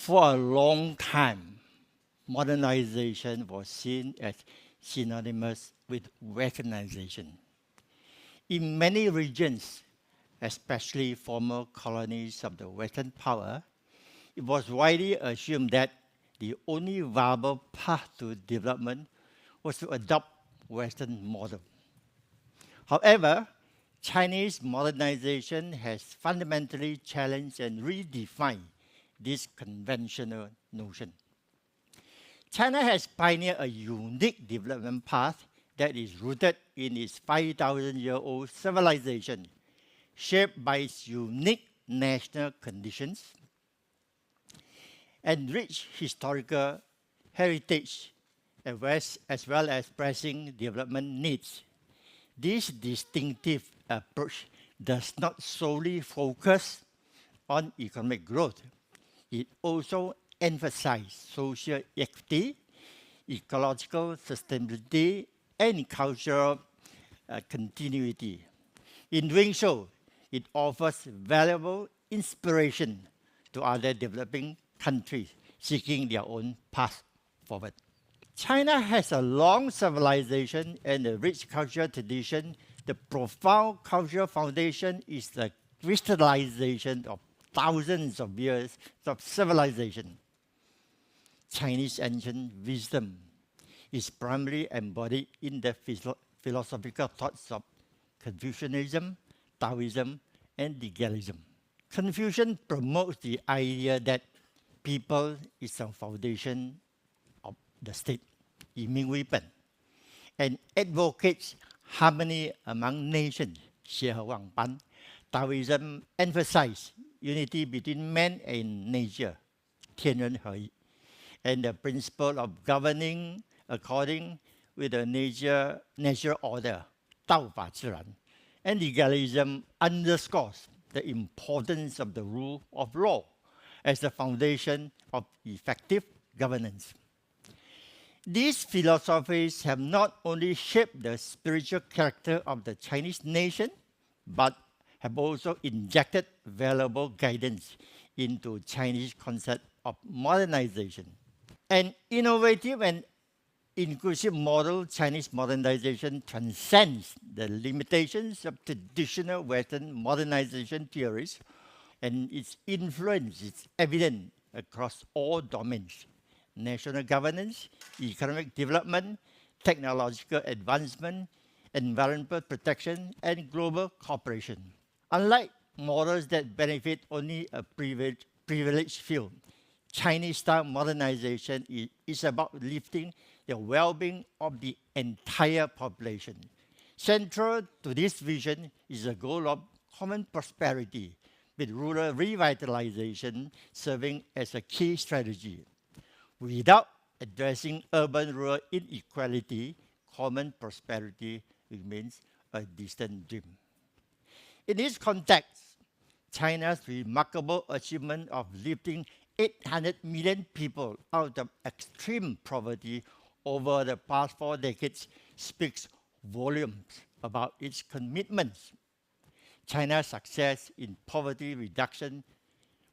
For a long time, modernization was seen as synonymous with Westernization. In many regions, especially former colonies of the Western power, it was widely assumed that the only viable path to development was to adopt Western model. However, Chinese modernization has fundamentally challenged and redefined this conventional notion. China has pioneered a unique development path that is rooted in its 5,000-year-old civilization, shaped by its unique national conditions and rich historical heritage, as well as pressing development needs. This distinctive approach does not solely focus on economic growth. It also emphasizes social equity, ecological sustainability, and cultural continuity. In doing so, it offers valuable inspiration to other developing countries seeking their own path forward. China has a long civilization and a rich cultural tradition. The profound cultural foundation is the crystallization of thousands of years of civilization. Chinese ancient wisdom is primarily embodied in the philosophical thoughts of Confucianism, Taoism, and legalism. Confucius promotes the idea that people is the foundation of the state, 以民为本, and advocates harmony among nations, 协和万般. Taoism emphasizes unity between man and nature, 天人合一, and the principle of governing according with the natural order, 道法自然. And legalism underscores the importance of the rule of law as the foundation of effective governance. These philosophies have not only shaped the spiritual character of the Chinese nation, but have also injected valuable guidance into Chinese concept of modernization. An innovative and inclusive model, Chinese modernization transcends the limitations of traditional Western modernization theories, and its influence is evident across all domains: national governance, economic development, technological advancement, environmental protection, and global cooperation. Unlike models that benefit only a privileged few, Chinese-style modernization is about lifting the well-being of the entire population. Central to this vision is the goal of common prosperity, with rural revitalization serving as a key strategy. Without addressing urban-rural inequality, common prosperity remains a distant dream. In this context, China's remarkable achievement of lifting 800 million people out of extreme poverty over the past 4 decades speaks volumes about its commitments. China's success in poverty reduction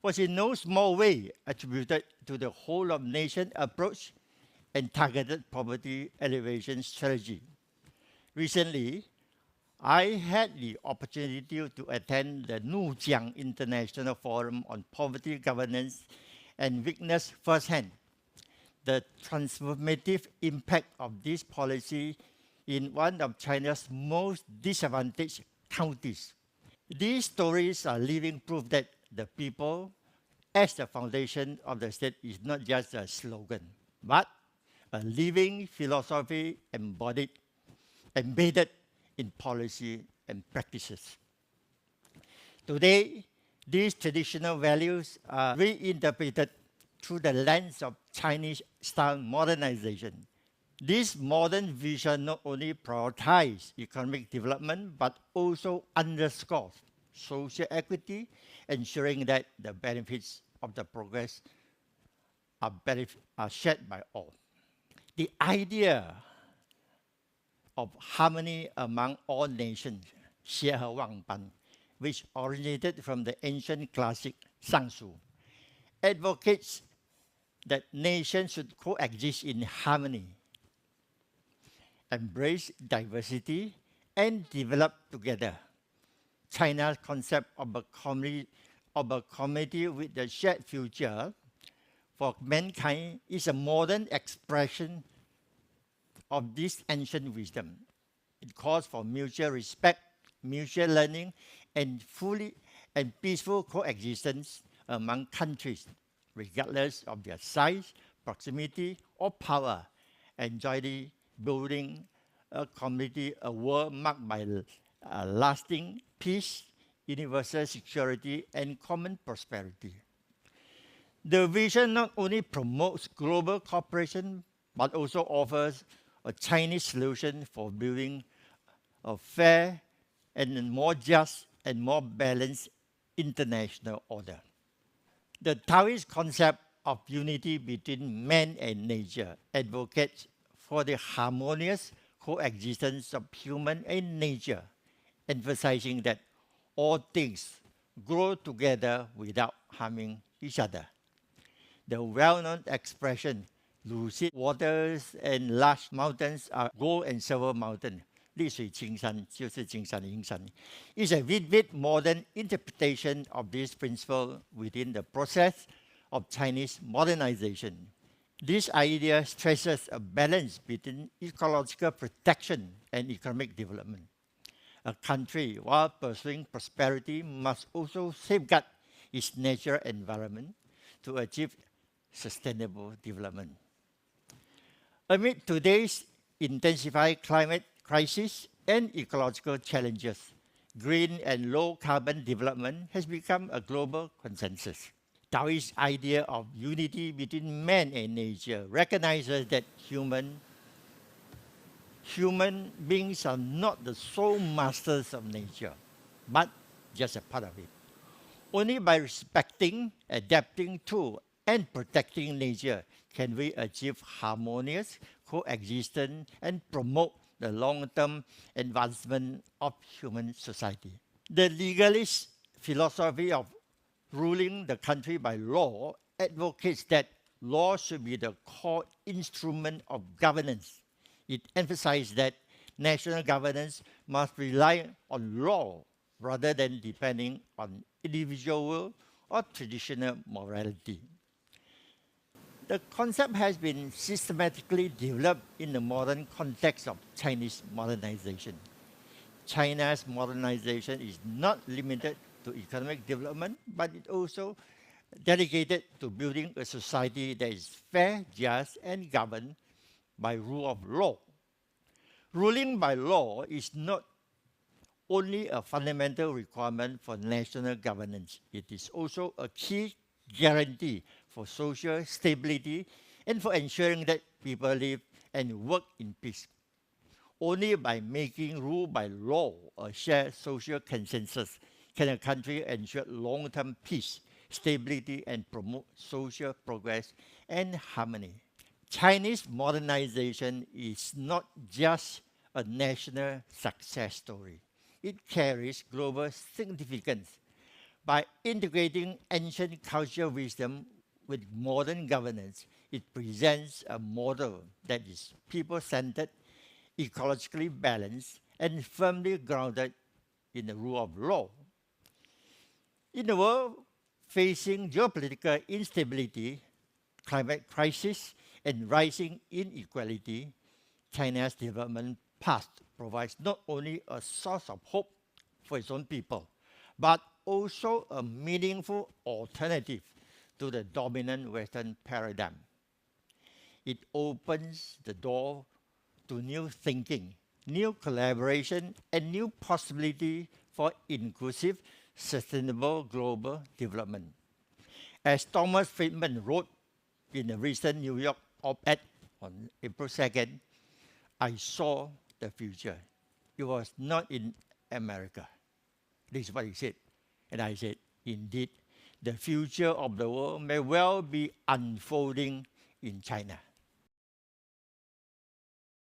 was in no small way attributed to the whole-of-nation approach and targeted poverty alleviation strategy. Recently, I had the opportunity to attend the Nujiang International Forum on Poverty Governance and witness firsthand the transformative impact of this policy in one of China's most disadvantaged counties. These stories are living proof that the people as the foundation of the state is not just a slogan, but a living philosophy embedded in policy and practices. Today, these traditional values are reinterpreted through the lens of Chinese-style modernization. This modern vision not only prioritizes economic development, but also underscores social equity, ensuring that the benefits of the progress are shared by all. The idea of harmony among all nations, 协和万般, which originated from the ancient classic Sang Shu, advocates that nations should coexist in harmony, embrace diversity, and develop together. China's concept of a community with a shared future for mankind is a modern expression of this ancient wisdom. It calls for mutual respect, mutual learning, and peaceful coexistence among countries, regardless of their size, proximity, or power, and jointly building a community, a world marked by lasting peace, universal security, and common prosperity. The vision not only promotes global cooperation, but also offers a Chinese solution for building a fair and more just and more balanced international order. The Taoist concept of unity between man and nature advocates for the harmonious coexistence of human and nature, emphasizing that all things grow together without harming each other. The well-known expression, 鲁西 waters and large mountains are gold and silver mountain, 绿水青山就是金山银山, is a vivid modern interpretation of this principle within the process of Chinese modernization. This idea stresses a balance between ecological protection and economic development. A country, while pursuing prosperity, must also safeguard its natural environment to achieve sustainable development. Amid today's intensified climate crisis and ecological challenges, green and low-carbon development has become a global consensus. Taoist idea of unity between man and nature recognizes that human beings are not the sole masters of nature, but just a part of it. Only by respecting, adapting to, and protecting nature can we achieve harmonious coexistence and promote the long-term advancement of human society. The legalist philosophy of ruling the country by law advocates that law should be the core instrument of governance. It emphasizes that national governance must rely on law rather than depending on individual or traditional morality. The concept has been systematically developed in the modern context of Chinese modernization. China's modernization is not limited to economic development, but it also dedicated to building a society that is fair, just, and governed by rule of law. Ruling by law is not only a fundamental requirement for national governance, it is also a key guarantee for social stability and for ensuring that people live and work in peace. Only by making rule by law a shared social consensus can a country ensure long-term peace, stability, and promote social progress and harmony. Chinese modernization is not just a national success story. It carries global significance. By integrating ancient cultural wisdom with modern governance, it presents a model that is people-centered, ecologically balanced, and firmly grounded in the rule of law. In a world facing geopolitical instability, climate crisis, and rising inequality, China's development path provides not only a source of hope for its own people, but also a meaningful alternative to the dominant Western paradigm. It opens the door to new thinking, new collaboration, and new possibility for inclusive, sustainable global development. As Thomas Friedman wrote in a recent New York op-ed on April 2nd, I saw the future. It was not in America. This is what he said. And I said, indeed, the future of the world may well be unfolding in China.